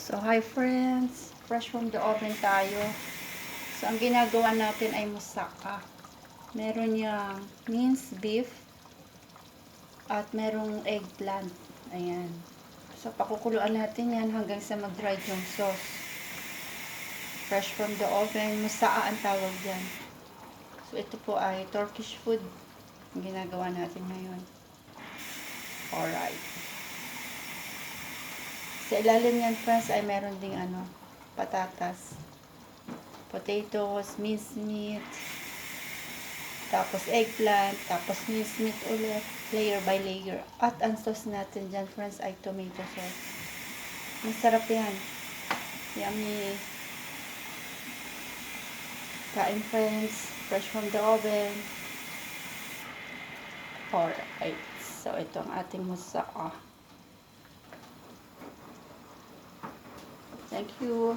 So, hi friends! Fresh from the oven tayo. So, ang ginagawa natin ay moussaka. Meron yung minced beef at merong eggplant. Ayan. So, pakukuluan natin yan hanggang sa mag-dry yung sauce. Fresh from the oven. Moussaka ang tawag dyan. So, ito po ay Turkish food. Ang ginagawa natin ngayon. Alright. Sa ilalim yan, friends, ay meron ding patatas, potatoes, minced meat, tapos eggplant, tapos minced meat ulit, layer by layer. At ang sauce natin dyan, friends, ay tomato sauce. Masarap yan. Yummy. Kain, friends. Fresh from the oven. Alright. So, ito ang ating moussaka. Thank you.